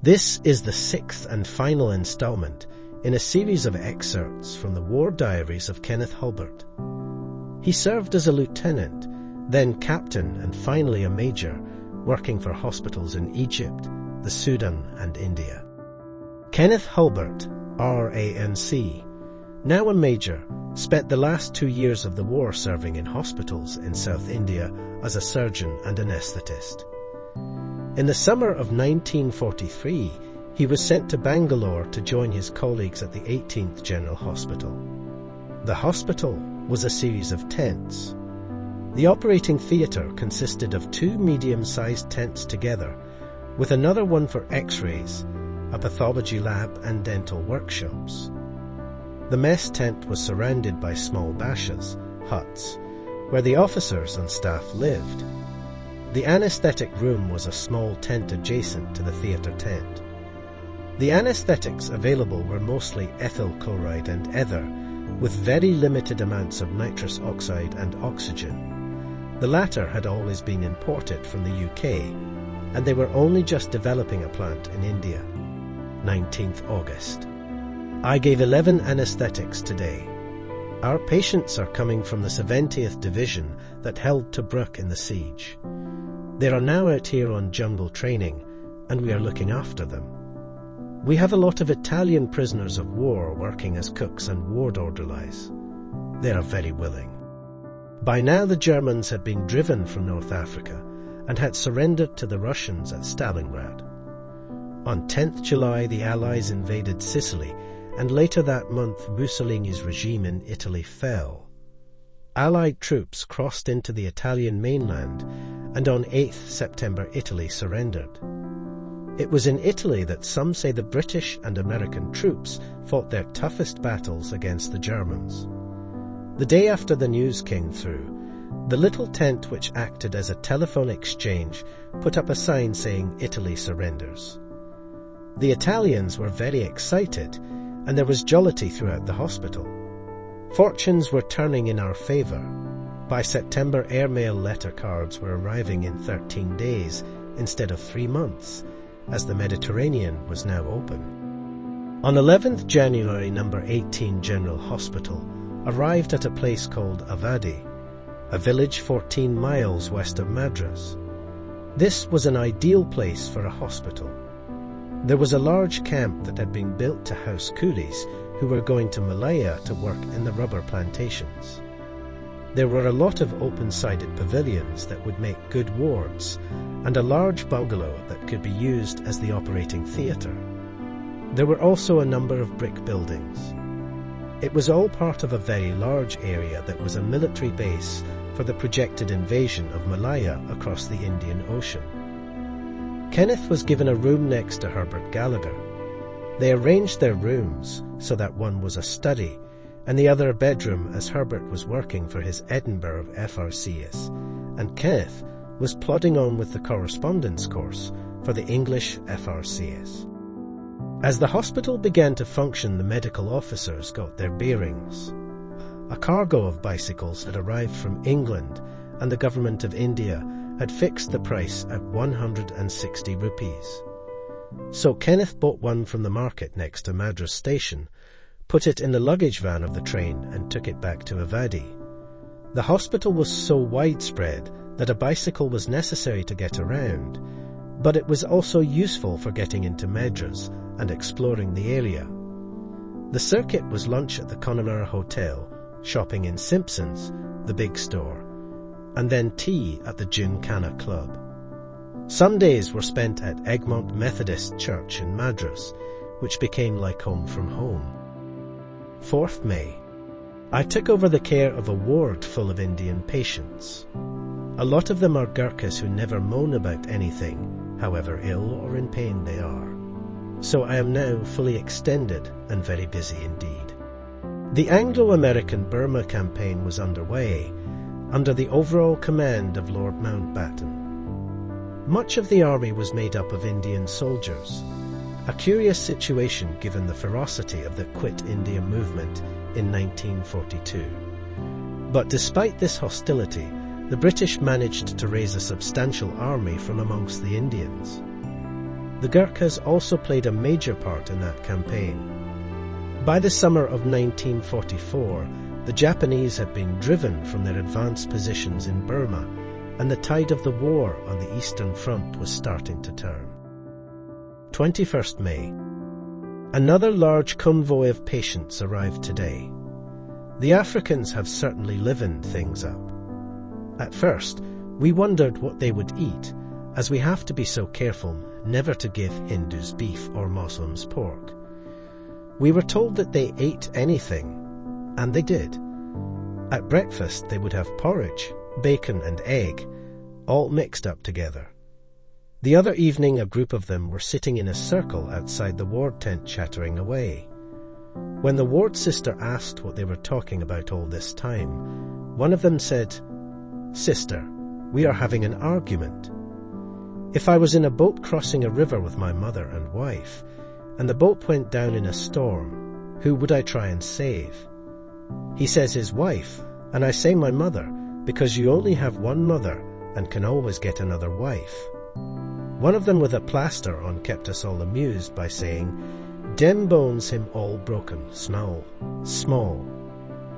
This is the sixth and final installment in a series of excerpts from the war diaries of Kenneth Hulbert. He served as a lieutenant, then captain and finally a major, working for hospitals in Egypt, the Sudan and India. Kenneth Hulbert, RANC, now a major, spent the last 2 years of the war serving in hospitals in South India as a surgeon and anaesthetist. In the summer of 1943, he was sent to Bangalore to join his colleagues at the 18th General Hospital. The hospital was a series of tents. The operating theatre consisted of 2 medium-sized tents together, with another one for X-rays, a pathology lab and dental workshops. The mess tent was surrounded by small bashas, huts, where the officers and staff lived. The anaesthetic room was a small tent adjacent to the theatre tent. The anaesthetics available were mostly ethyl chloride and ether, with very limited amounts of nitrous oxide and oxygen. The latter had always been imported from the UK, and they were only just developing a plant in India. 19th August. I gave 11 anaesthetics today. Our patients are coming from the 70th Division that held Tobruk in the siege. They are now out here on jungle training, and we are looking after them. We have a lot of Italian prisoners of war working as cooks and ward orderlies. They are very willing. By now the Germans had been driven from North Africa and had surrendered to the Russians at Stalingrad. On 10th July the Allies invaded Sicily, and later that month Mussolini's regime in Italy fell. Allied troops crossed into the Italian mainland, and on 8th September Italy surrendered. It was in Italy that some say the British and American troops fought their toughest battles against the Germans. The day after the news came through, the little tent which acted as a telephone exchange put up a sign saying Italy surrenders. The Italians were very excited, and there was jollity throughout the hospital. Fortunes were turning in our favour. By September, airmail letter cards were arriving in 13 days instead of 3 months, as the Mediterranean was now open. On 11th January, number 18 General Hospital arrived at a place called Avadi, a village 14 miles west of Madras. This was an ideal place for a hospital. There was a large camp that had been built to house coolies who were going to Malaya to work in the rubber plantations. There were a lot of open-sided pavilions that would make good wards, and a large bungalow that could be used as the operating theatre. There were also a number of brick buildings. It was all part of a very large area that was a military base for the projected invasion of Malaya across the Indian Ocean. Kenneth was given a room next to Herbert Gallagher. They arranged their rooms so that one was a study and the other a bedroom, as Herbert was working for his Edinburgh FRCS, and Kenneth was plodding on with the correspondence course for the English FRCS. As the hospital began to function, the medical officers got their bearings. A cargo of bicycles had arrived from England, and the government of India had fixed the price at 160 rupees. So Kenneth bought one from the market next to Madras Station, put it in the luggage van of the train and took it back to Avadi. The hospital was so widespread that a bicycle was necessary to get around, but it was also useful for getting into Madras and exploring the area. The circuit was lunch at the Connemara Hotel, shopping in Simpson's, the big store, and then tea at the Gymkhana Club. Some days were spent at Egmont Methodist Church in Madras, which became like home from home. 4th May. I took over the care of a ward full of Indian patients. A lot of them are Gurkhas who never moan about anything, however ill or in pain they are. So I am now fully extended and very busy indeed. The Anglo-American Burma campaign was underway, under the overall command of Lord Mountbatten. Much of the army was made up of Indian soldiers, a curious situation given the ferocity of the Quit India movement in 1942. But despite this hostility, the British managed to raise a substantial army from amongst the Indians. The Gurkhas also played a major part in that campaign. By the summer of 1944, the Japanese had been driven from their advanced positions in Burma, and the tide of the war on the Eastern Front was starting to turn. 21st May. Another large convoy of patients arrived today. The Africans have certainly livened things up. At first, we wondered what they would eat, as we have to be so careful never to give Hindus beef or Muslims pork. We were told that they ate anything, and they did. At breakfast they would have porridge, bacon and egg, all mixed up together. The other evening a group of them were sitting in a circle outside the ward tent chattering away. When the ward sister asked what they were talking about all this time, one of them said, "Sister, we are having an argument. If I was in a boat crossing a river with my mother and wife, and the boat went down in a storm, who would I try and save?" He says his wife, and I say my mother, because you only have one mother and can always get another wife. One of them with a plaster on kept us all amused by saying, "Dem bones him all broken, small.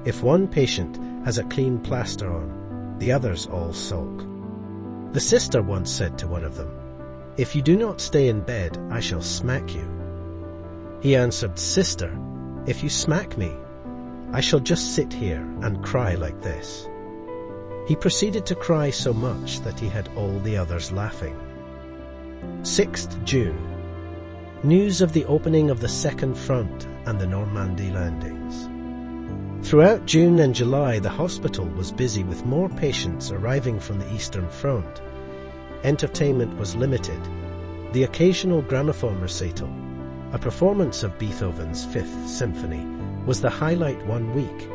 If one patient has a clean plaster on, the others all sulk." The sister once said to one of them, "If you do not stay in bed, I shall smack you." He answered, "Sister, if you smack me, I shall just sit here and cry like this." He proceeded to cry so much that he had all the others laughing. 6th June. News of the opening of the Second Front and the Normandy landings. Throughout June and July, the hospital was busy with more patients arriving from the Eastern Front. Entertainment was limited. The occasional gramophone recital, a performance of Beethoven's Fifth Symphony, was the highlight one week.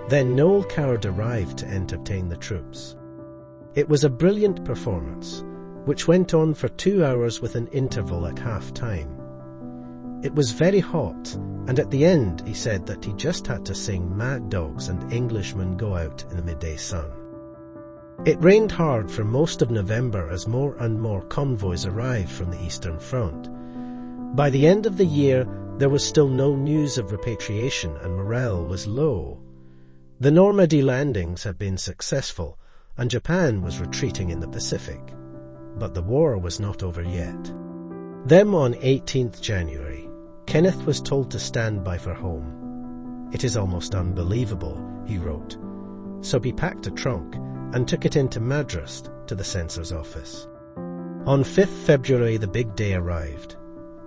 Then Noel Coward arrived to entertain the troops. It was a brilliant performance, which went on for 2 hours with an interval at half-time. It was very hot, and at the end he said that he just had to sing Mad Dogs and Englishmen Go Out in the midday sun. It rained hard for most of November as more and more convoys arrived from the Eastern Front. By the end of the year, there was still no news of repatriation and morale was low. The Normandy landings had been successful, and Japan was retreating in the Pacific. But the war was not over yet. Then on 18th January, Kenneth was told to stand by for home. "It is almost unbelievable," he wrote. So he packed a trunk and took it into Madras to the censor's office. On 5th February the big day arrived.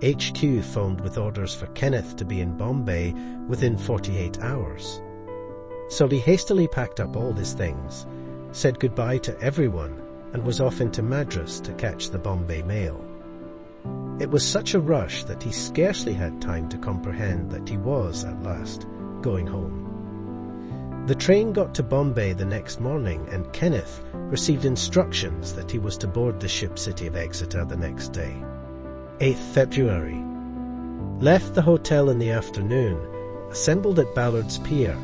HQ phoned with orders for Kenneth to be in Bombay within 48 hours. So he hastily packed up all his things, said goodbye to everyone, and was off into Madras to catch the Bombay mail. It was such a rush that he scarcely had time to comprehend that he was, at last, going home. The train got to Bombay the next morning, and Kenneth received instructions that he was to board the ship City of Exeter the next day. 8th February. Left the hotel in the afternoon, assembled at Ballard's Pier,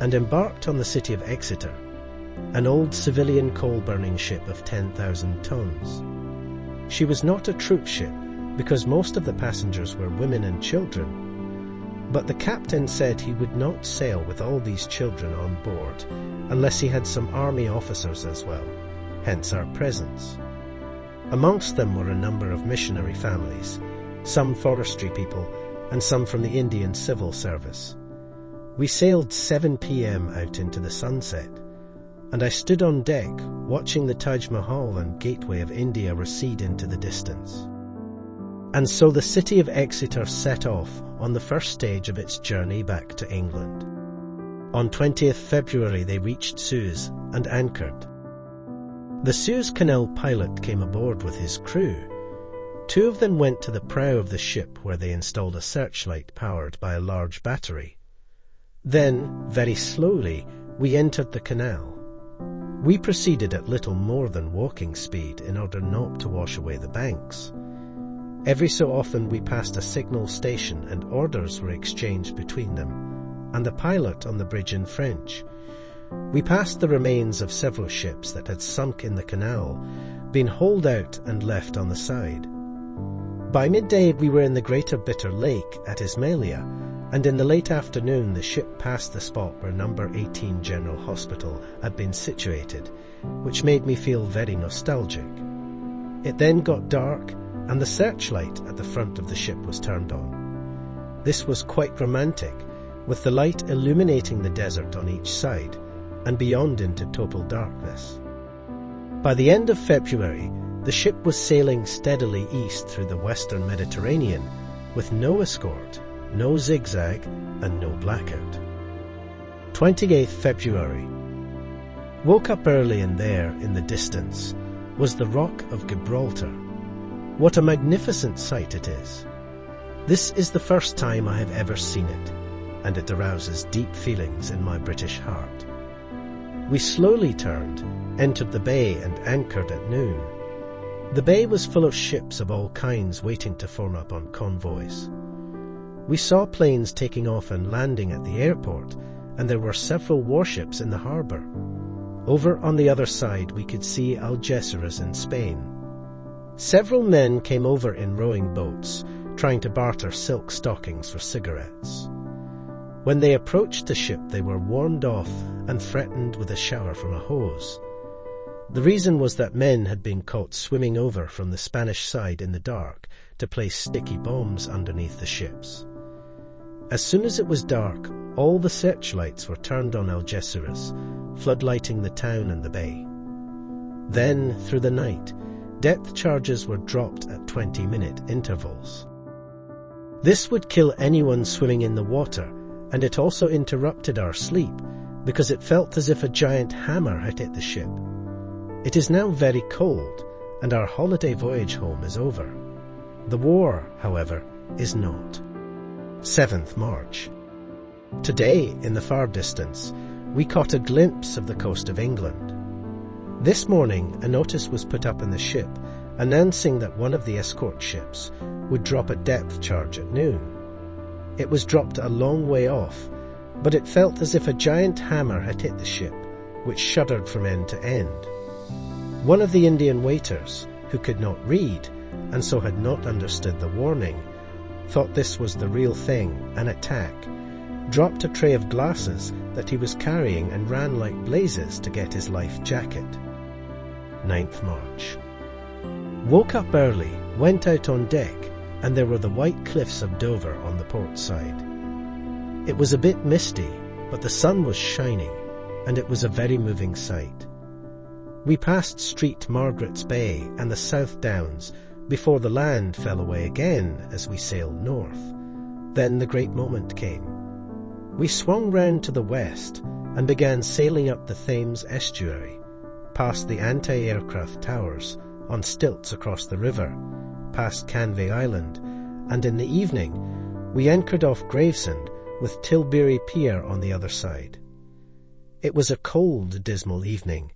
and embarked on the City of Exeter, an old civilian coal-burning ship of 10,000 tons. She was not a troop ship, because most of the passengers were women and children, but the captain said he would not sail with all these children on board unless he had some army officers as well, hence our presence. Amongst them were a number of missionary families, some forestry people, and some from the Indian Civil Service. We sailed 7 p.m. out into the sunset, and I stood on deck watching the Taj Mahal and Gateway of India recede into the distance. And so the City of Exeter set off on the first stage of its journey back to England. On 20th February they reached Suez and anchored. The Suez Canal pilot came aboard with his crew. 2 of them went to the prow of the ship where they installed a searchlight powered by a large battery. Then, very slowly, we entered the canal. We proceeded at little more than walking speed in order not to wash away the banks. Every so often we passed a signal station and orders were exchanged between them, and the pilot on the bridge in French. We passed the remains of several ships that had sunk in the canal, been hauled out and left on the side. By midday we were in the Greater Bitter Lake at Ismailia, and in the late afternoon the ship passed the spot where number 18 General Hospital had been situated, which made me feel very nostalgic. It then got dark, and the searchlight at the front of the ship was turned on. This was quite romantic, with the light illuminating the desert on each side, and beyond into total darkness. By the end of February, the ship was sailing steadily east through the western Mediterranean, with no escort, no zigzag, and no blackout. 28th February. Woke up early, and there, in the distance, was the Rock of Gibraltar. What a magnificent sight it is! This is the first time I have ever seen it, and it arouses deep feelings in my British heart. We slowly turned, entered the bay, and anchored at noon. The bay was full of ships of all kinds waiting to form up on convoys. We saw planes taking off and landing at the airport, and there were several warships in the harbour. Over on the other side we could see Algeciras in Spain. Several men came over in rowing boats, trying to barter silk stockings for cigarettes. When they approached the ship they were warned off and threatened with a shower from a hose. The reason was that men had been caught swimming over from the Spanish side in the dark to place sticky bombs underneath the ships. As soon as it was dark, all the searchlights were turned on Algeciras, floodlighting the town and the bay. Then, through the night, depth charges were dropped at 20-minute intervals. This would kill anyone swimming in the water, and it also interrupted our sleep because it felt as if a giant hammer had hit the ship. It is now very cold, and our holiday voyage home is over. The war, however, is not. 7th March. Today, in the far distance, we caught a glimpse of the coast of England. This morning, a notice was put up in the ship announcing that one of the escort ships would drop a depth charge at noon. It was dropped a long way off, but it felt as if a giant hammer had hit the ship, which shuddered from end to end. One of the Indian waiters, who could not read, and so had not understood the warning, thought this was the real thing, an attack, dropped a tray of glasses that he was carrying and ran like blazes to get his life jacket. 9th March. Woke up early, went out on deck, and there were the white cliffs of Dover on the port side. It was a bit misty, but the sun was shining, and it was a very moving sight. We passed Street Margaret's Bay and the South Downs before the land fell away again as we sailed north. Then the great moment came. We swung round to the west and began sailing up the Thames estuary, past the anti-aircraft towers, on stilts across the river, past Canvey Island, and in the evening we anchored off Gravesend with Tilbury Pier on the other side. It was a cold, dismal evening.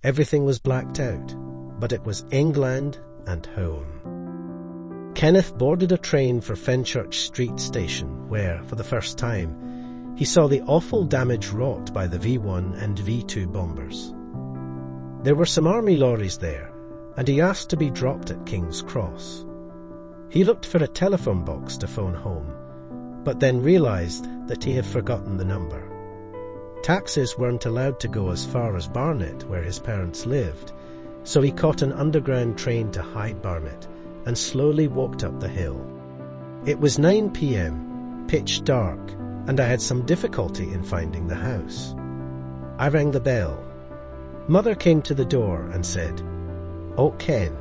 Everything was blacked out, but it was England and home. Kenneth boarded a train for Fenchurch Street Station, where, for the first time, he saw the awful damage wrought by the V1 and V2 bombers. There were some army lorries there, and he asked to be dropped at King's Cross. He looked for a telephone box to phone home, but then realised that he had forgotten the number. Taxis weren't allowed to go as far as Barnet, where his parents lived, so he caught an underground train to Hyde Barnet and slowly walked up the hill. It was 9 p.m, pitch dark, and I had some difficulty in finding the house. I rang the bell. Mother came to the door and said, "Oh, Ken."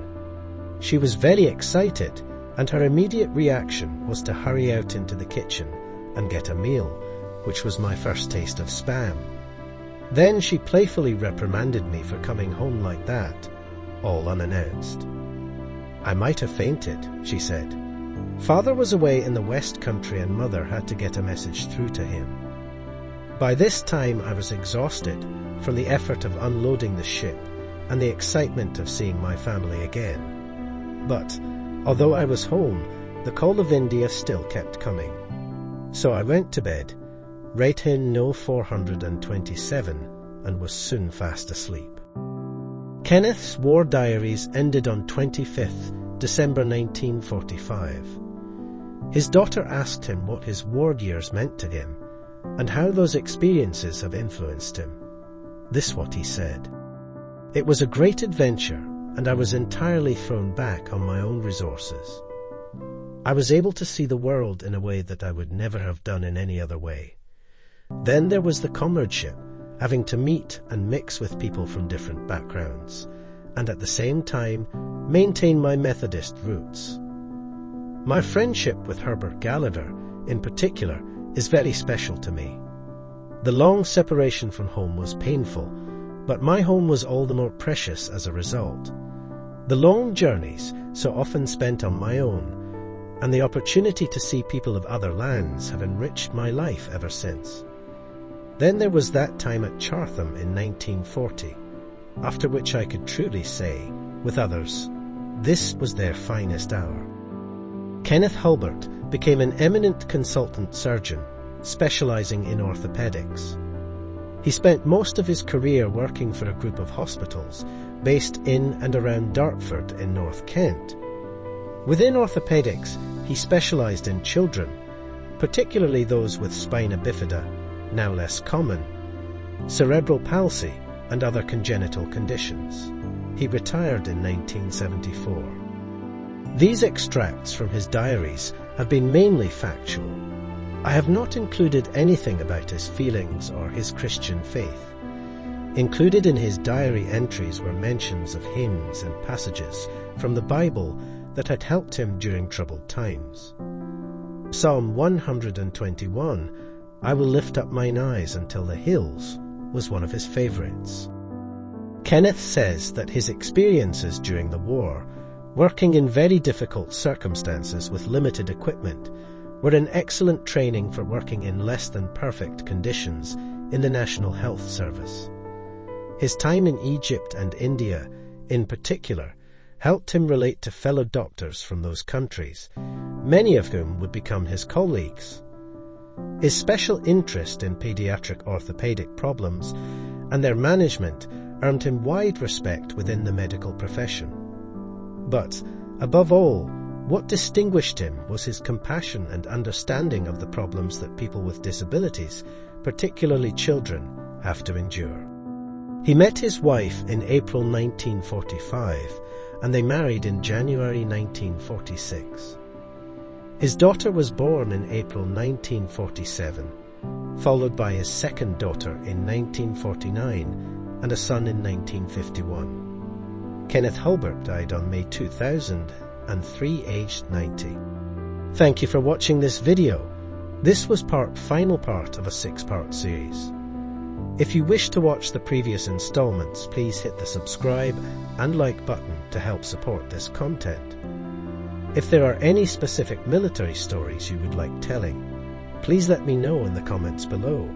She was very excited, and her immediate reaction was to hurry out into the kitchen and get a meal, which was my first taste of spam. Then she playfully reprimanded me for coming home like that, all unannounced. "I might have fainted," she said. Father was away in the West Country and Mother had to get a message through to him. By this time I was exhausted from the effort of unloading the ship and the excitement of seeing my family again. But, although I was home, the call of India still kept coming. So I went to bed, rate in no 427, and was soon fast asleep. Kenneth's war diaries ended on 25th December 1945. His daughter asked him what his ward years meant to him and how those experiences have influenced him. This what he said: "It was a great adventure, and I was entirely thrown back on my own resources. I was able to see the world in a way that I would never have done in any other way. Then there was the comradeship, having to meet and mix with people from different backgrounds, and at the same time maintain my Methodist roots. My friendship with Herbert Gallagher, in particular, is very special to me. The long separation from home was painful, but my home was all the more precious as a result. The long journeys, so often spent on my own, and the opportunity to see people of other lands have enriched my life ever since. Then there was that time at Chartham in 1940, after which I could truly say, with others, this was their finest hour." Kenneth Hulbert became an eminent consultant surgeon, specializing in orthopedics. He spent most of his career working for a group of hospitals based in and around Dartford in North Kent. Within orthopedics, he specialized in children, particularly those with spina bifida, now less common, cerebral palsy, and other congenital conditions. He retired in 1974. These extracts from his diaries have been mainly factual. I have not included anything about his feelings or his Christian faith. Included in his diary entries were mentions of hymns and passages from the Bible that had helped him during troubled times. Psalm 121, "I will lift up mine eyes until the hills," was one of his favorites. Kenneth says that his experiences during the war, working in very difficult circumstances with limited equipment, were an excellent training for working in less than perfect conditions in the National Health Service. His time in Egypt and India, in particular, helped him relate to fellow doctors from those countries, many of whom would become his colleagues. His special interest in pediatric orthopedic problems and their management earned him wide respect within the medical profession. But, above all, what distinguished him was his compassion and understanding of the problems that people with disabilities, particularly children, have to endure. He met his wife in April 1945, and they married in January 1946. His daughter was born in April 1947, followed by his second daughter in 1949 and a son in 1951. Kenneth Hulbert died on May 2003, aged 90. Thank you for watching this video. This was final part of a 6-part series. If you wish to watch the previous installments, please hit the subscribe and like button to help support this content. If there are any specific military stories you would like telling, please let me know in the comments below.